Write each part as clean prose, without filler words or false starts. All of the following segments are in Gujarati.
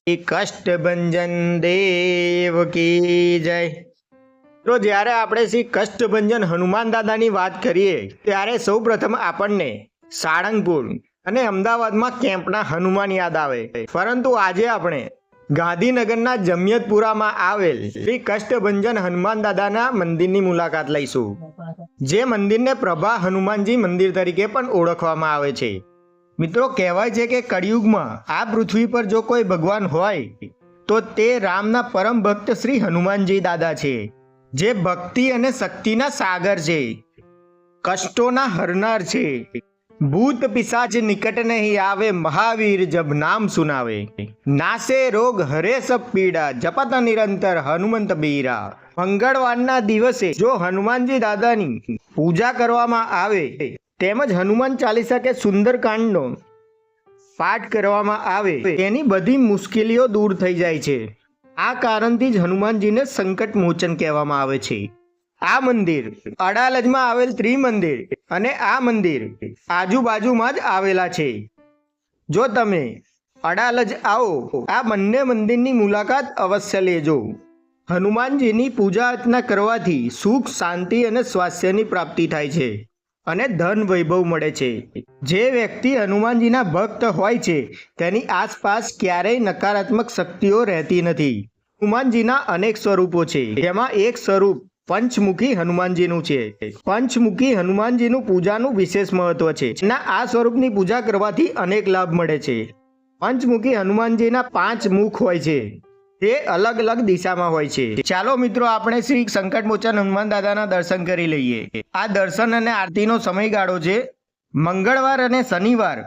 કષ્ટભંજન દેવ કી જય। તો જ્યારે આપણે શ્રી કષ્ટભંજન હનુમાન દાદાની વાત કરીએ ત્યારે સૌપ્રથમ આપણને સાળંગપુર અને અમદાવાદમાં કેમ્પના હનુમાન યાદ આવે, પરંતુ આજે આપણે ગાંધીનગરના જમિયતપુરામાં આવેલ શ્રી કષ્ટભંજન હનુમાન દાદાના મંદિરની મુલાકાત લઈશું, જે મંદિરને પ્રભા હનુમાનજી મંદિર તરીકે પણ ઓળખવામાં આવે છે। મિત્રો, કહેવાય છે કે કળિયુગમાં આ પૃથ્વી પર જો કોઈ ભગવાન હોય તો તે રામના પરમ ભક્ત શ્રી હનુમાનજી દાદા છે, જે ભક્તિ અને શક્તિના સાગર છે, કષ્ટોના હરનાર છે। ભૂત પિશાચ નિકટ નહીં આવે, મહાવીર જબ નામ સુનાવે, નાસે રોગ હરે સબ પીડા, જપત નિરંતર હનુમંત બીરા। મંગળવારના દિવસે જો હનુમાનજી દાદાની પૂજા કરવામાં આવે તેમજ હનુમાન ચાલીસા કે સુંદરકાંડનો પાઠ કરવામાં આવે તેની બધી મુશ્કેલીઓ દૂર થઈ જાય છે। આ કારણથી જ હનુમાનજીને સંકટ મોચન કહેવામાં આવે છે। આ મંદિર અડાલજમાં આવેલ ત્રિમંદિર અને આ મંદિર આજુબાજુમાં જ આવેલા છે। જો તમે અડાલજ આવો આ બંને મંદિરની મુલાકાત અવશ્ય લેજો। હનુમાનજીની પૂજા અર્ચના કરવાથી સુખ, શાંતિ અને સ્વાસ્થ્યની પ્રાપ્તિ થાય છે અને ધન વૈભવ મળે છે। જે વ્યક્તિ હનુમાનજીના ભક્ત હોય છે તેની આસપાસ ક્યારેય નકારાત્મક શક્તિઓ રહેતી નથી। હનુમાનજીના અનેક સ્વરૂપો છે, જેમાં એક સ્વરૂપ પંચમુખી હનુમાનજીનું છે। પંચમુખી હનુમાનજીનું પૂજાનું વિશેષ મહત્વ છે। આ સ્વરૂપની પૂજા કરવાથી અનેક લાભ મળે છે। પંચમુખી હનુમાનજીના 5 મુખ હોય છે, તે અલગ અલગ દિશામાં હોય છે। ચાલો મિત્રો, આપણે શ્રી સંકટ મોચન હનુમાન દાદાના દર્શન કરી લઈએ। આ દર્શન અને આરતીનો સમયગાળો છે મંગળવાર અને શનિવાર,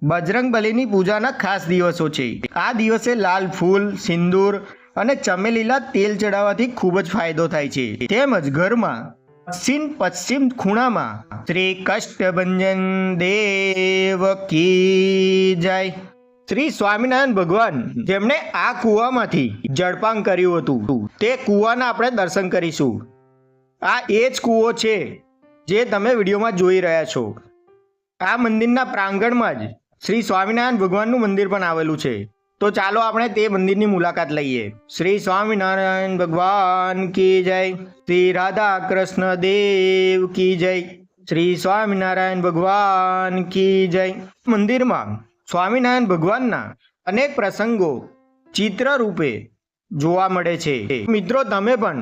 બજરંગબલીની પૂજાના ખાસ દિવસો છે। આ દિવસે લાલ ફૂલ, સિંદૂર અને ચમેલીના તેલ ચડાવવાથી ખૂબ જ ફાયદો થાય છે। તેમજ ઘરમાં પશ્ચિમ ખૂણામાં શ્રી કષ્ટભંજન દેવ કી જય શ્રી સ્વામિનારાયણ ભગવાન જેમણે આ કૂવામાંથી જળપાન કર્યું હતું તે કૂવાના આપણે દર્શન કરીશું। આ એ જ કૂવો છે જે તમે વિડીયોમાં જોઈ રહ્યા છો। આ મંદિરના પ્રાંગણમાં જ શ્રી સ્વામિનારાયણ ભગવાનનું મંદિર પણ આવેલું છે। તો ચાલો આપણે તે મંદિરની મુલાકાત લઈએ। શ્રી સ્વામિનારાયણ ભગવાન કી જય, શ્રી રાધા કૃષ્ણ દેવ કી જય, શ્રી સ્વામિનારાયણ ભગવાન કી જય। મંદિરમાં સ્વામિનારાયણ ભગવાનના અનેક પ્રસંગો ચિત્ર રૂપે જોવા મળે છે। મિત્રો, તમે પણ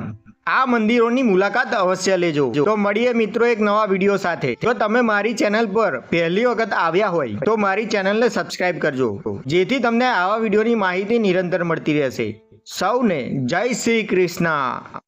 આ મંદિરોની મુલાકાત અવશ્ય લેજો। તો મળીએ મિત્રો એક નવા વિડીયો સાથે। જો તમે મારી ચેનલ પર પહેલી વખત આવ્યા હોય તો મારી ચેનલને સબસ્ક્રાઇબ કરજો, જેથી તમને આવા વિડીયોની માહિતી નિરંતર મળતી રહેશે। સૌને જય શ્રી કૃષ્ણ।